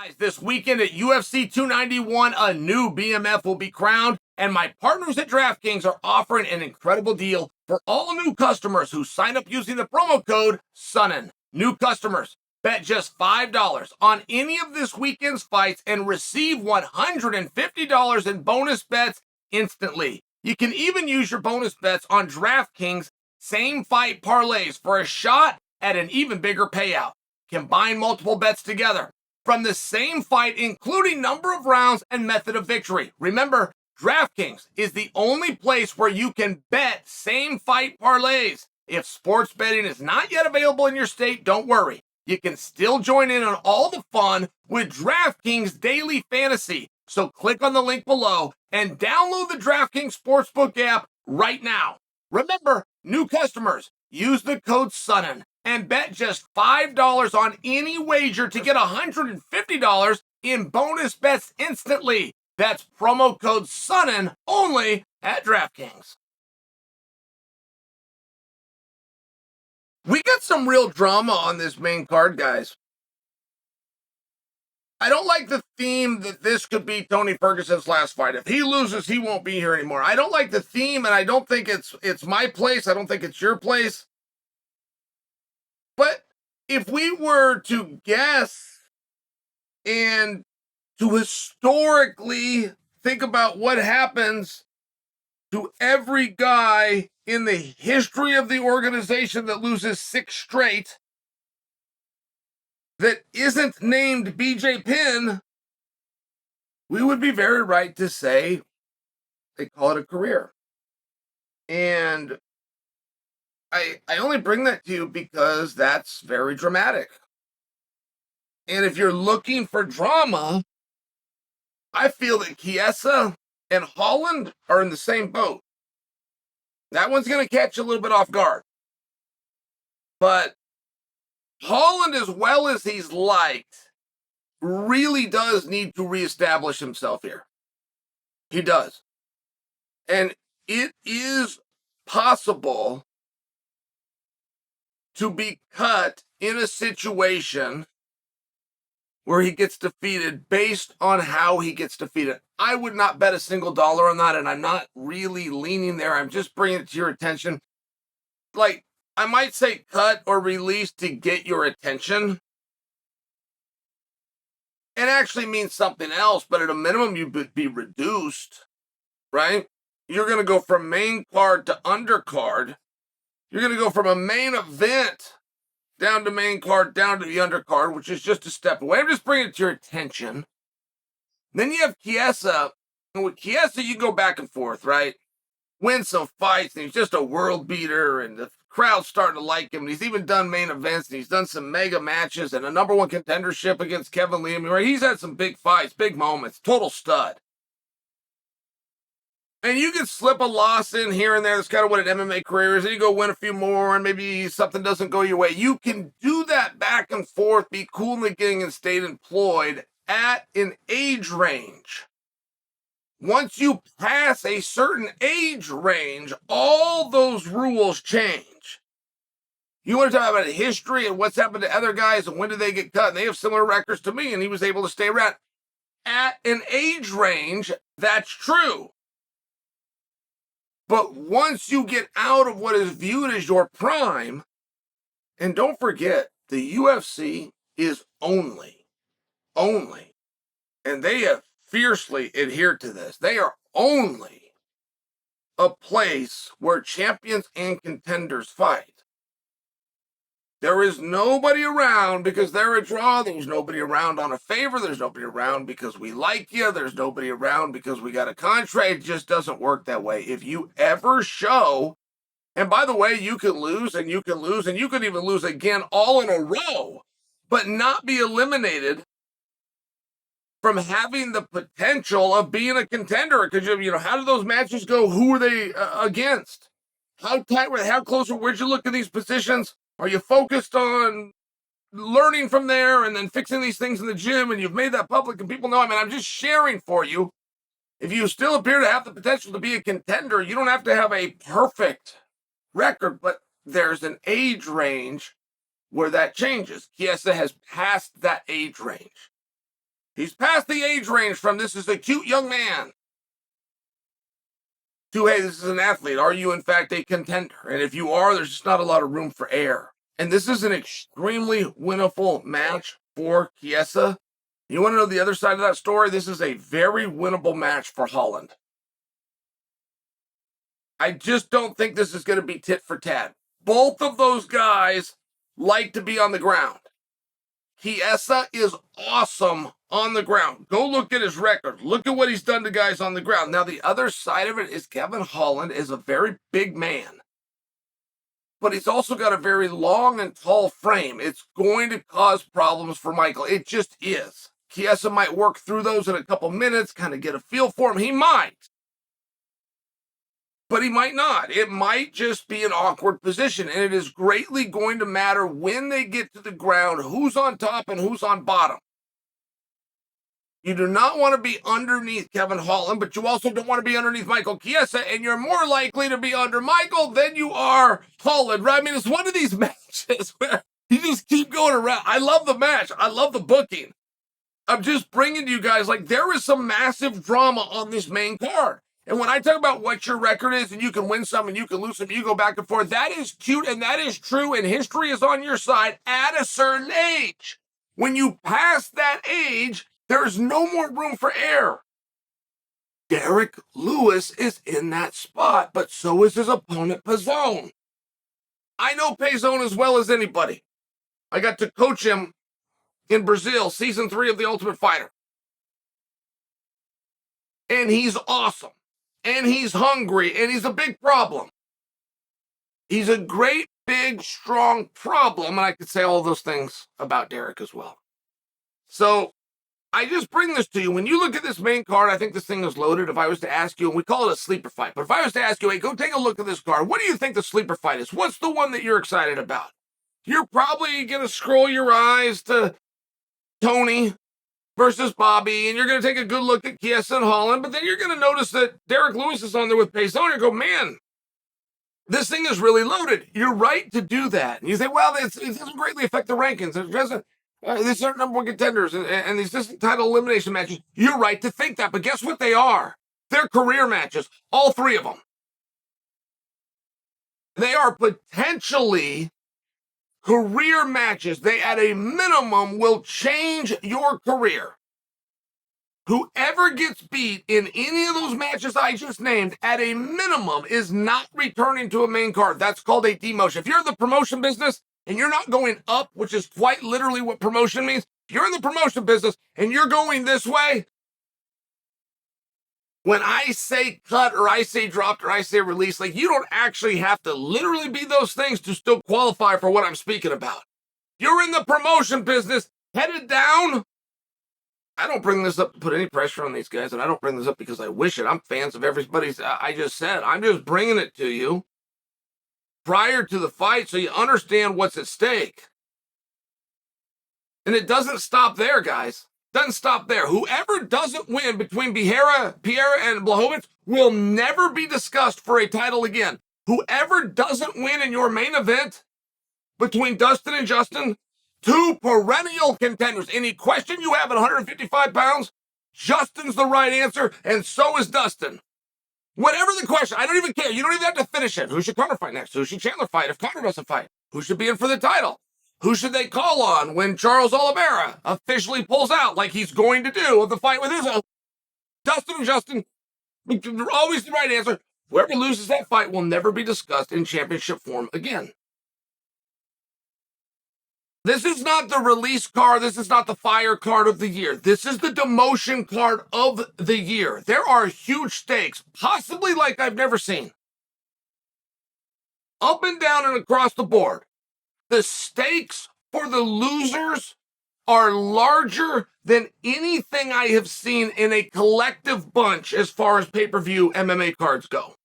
Guys, this weekend at UFC 291, a new BMF will be crowned, and my partners at DraftKings are offering an incredible deal for all new customers who sign up using the promo code SONNEN. New customers, bet just $5 on any of this weekend's fights and receive $150 in bonus bets instantly. You can even use your bonus bets on DraftKings same fight parlays for a shot at an even bigger payout. Combine multiple bets together from the same fight, including number of rounds and method of victory. Remember, DraftKings is the only place where you can bet same fight parlays. If sports betting is not yet available in your state, don't worry. You can still join in on all the fun with DraftKings Daily Fantasy. So click on the link below and download the DraftKings Sportsbook app right now. Remember, new customers, use the code SONNEN and bet just $5 on any wager to get $150 in bonus bets instantly. That's promo code SONNEN only at DraftKings. We got some real drama on this main card, guys. I don't like the theme that this could be Tony Ferguson's last fight. If he loses, he won't be here anymore. I don't like the theme, and I don't think it's my place. I don't think it's your place. But if we were to guess and to historically think about what happens to every guy in the history of the organization that loses 6 straight that isn't named BJ Penn, we would be very right to say they call it a career. And I only bring that to you because that's very dramatic. And if you're looking for drama, I feel that Chiesa and Holland are in the same boat. That one's going to catch you a little bit off guard. But Holland, as well as he's liked, really does need to reestablish himself here. He does. And it is possible to be cut in a situation where he gets defeated based on how he gets defeated. I would not bet a single dollar on that, and I'm not really leaning there. I'm just bringing it to your attention. Like, I might say cut or release to get your attention. It actually means something else, but at a minimum, you would be reduced, right? You're going to go from main card to undercard. You're going to go from a main event down to main card, down to the undercard, which is just a step away. I'm just bringing it to your attention. Then you have Chiesa. And with Chiesa, you go back and forth, right? Win some fights, and he's just a world beater, and the crowd's starting to like him. And he's even done main events, and he's done some mega matches, and a number 1 contendership against Kevin Lee. Right? He's had some big fights, big moments, total stud. And you can slip a loss in here and there. That's kind of what an MMA career is. And you go win a few more, and maybe something doesn't go your way. You can do that back and forth, be cool in the beginning, and stay employed at an age range. Once you pass a certain age range, all those rules change. You want to talk about history and what's happened to other guys and when did they get cut? And they have similar records to me, and he was able to stay around. At an age range, that's true. But once you get out of what is viewed as your prime, and don't forget, the UFC is only, and they have fiercely adhered to this, they are only a place where champions and contenders fight. There is nobody around because they're a draw. There's nobody around on a favor. There's nobody around because we like you. There's nobody around because we got a contract. It just doesn't work that way. If you ever show, and by the way, you can lose and you can lose and you could even lose again all in a row, but not be eliminated from having the potential of being a contender. Because, how do those matches go? Who are they against? How tight were they? How close were? Where'd you look at these positions? Are you focused on learning from there and then fixing these things in the gym and you've made that public and people know? I'm just sharing for you. If you still appear to have the potential to be a contender, you don't have to have a perfect record, but there's an age range where that changes. Chiesa has passed that age range. He's past the age range from this is a cute young man to, hey, this is an athlete. Are you, in fact, a contender? And if you are, there's just not a lot of room for error. And this is an extremely winnable match for Chiesa. You want to know the other side of that story? This is a very winnable match for Holland. I just don't think this is going to be tit for tat. Both of those guys like to be on the ground. Chiesa is awesome on the ground. Go look at his record. Look at what he's done to guys on the ground. Now, the other side of it is Kevin Holland is a very big man, but he's also got a very long and tall frame. It's going to cause problems for Michael. It just is. Chiesa might work through those in a couple minutes, kind of get a feel for him. He might. But he might not. It might just be an awkward position, and it is greatly going to matter when they get to the ground, who's on top and who's on bottom. You do not want to be underneath Kevin Holland, but you also don't want to be underneath Michael Chiesa, and you're more likely to be under Michael than you are Holland, right? I mean, it's one of these matches where you just keep going around. I love the match. I love the booking. I'm just bringing to you guys, like, there is some massive drama on this main card. And when I talk about what your record is and you can win some and you can lose some, you go back and forth, that is cute and that is true, and history is on your side at a certain age. When you pass that age, there's no more room for error. Derek Lewis is in that spot, but so is his opponent, Pazone. I know Pazone as well as anybody. I got to coach him in Brazil, season 3 of The Ultimate Fighter. And he's awesome. And he's hungry, and he's a big problem. He's a great, big, strong problem, and I could say all those things about Derek as well. So I just bring this to you. When you look at this main card, I think this thing is loaded. If I was to ask you, and we call it a sleeper fight, but if I was to ask you, hey, go take a look at this card, what do you think the sleeper fight is? What's the one that you're excited about? You're probably going to scroll your eyes to Tony versus Bobby, and you're going to take a good look at Chiesa and Holland, but then you're going to notice that Derek Lewis is on there with Payson, and go, man, this thing is really loaded. You're right to do that. And you say, well, it doesn't greatly affect the rankings. It doesn't. These are number one contenders, and these distant title elimination matches. You're right to think that, but guess what they are? They're career matches, all 3 of them. They are potentially career matches. They, at a minimum, will change your career. Whoever gets beat in any of those matches I just named, at a minimum, is not returning to a main card. That's called a demotion. If you're in the promotion business and you're not going up, which is quite literally what promotion means, if you're in the promotion business and you're going this way, when I say cut or I say dropped or I say release, like, you don't actually have to literally be those things to still qualify for what I'm speaking about. You're in the promotion business, headed down. I don't bring this up to put any pressure on these guys, and I don't bring this up because I wish it. I'm fans of everybody's I just said. I'm just bringing it to you prior to the fight so you understand what's at stake. And it doesn't stop there, guys. Doesn't stop there. Whoever doesn't win between Pereira and Blachowicz will never be discussed for a title again. Whoever doesn't win in your main event between Dustin and Justin, 2 perennial contenders. Any question you have at 155 pounds, Justin's the right answer, and so is Dustin. Whatever the question, I don't even care. You don't even have to finish it. Who should Conor fight next? Who should Chandler fight if Conor doesn't fight? Who should be in for the title? Who should they call on when Charles Oliveira officially pulls out, like he's going to do with the fight with Izzo? Dustin and Justin, always the right answer. Whoever loses that fight will never be discussed in championship form again. This is not the release card. This is not the fire card of the year. This is the demotion card of the year. There are huge stakes, possibly like I've never seen. Up and down and across the board. The stakes for the losers are larger than anything I have seen in a collective bunch as far as pay-per-view MMA cards go.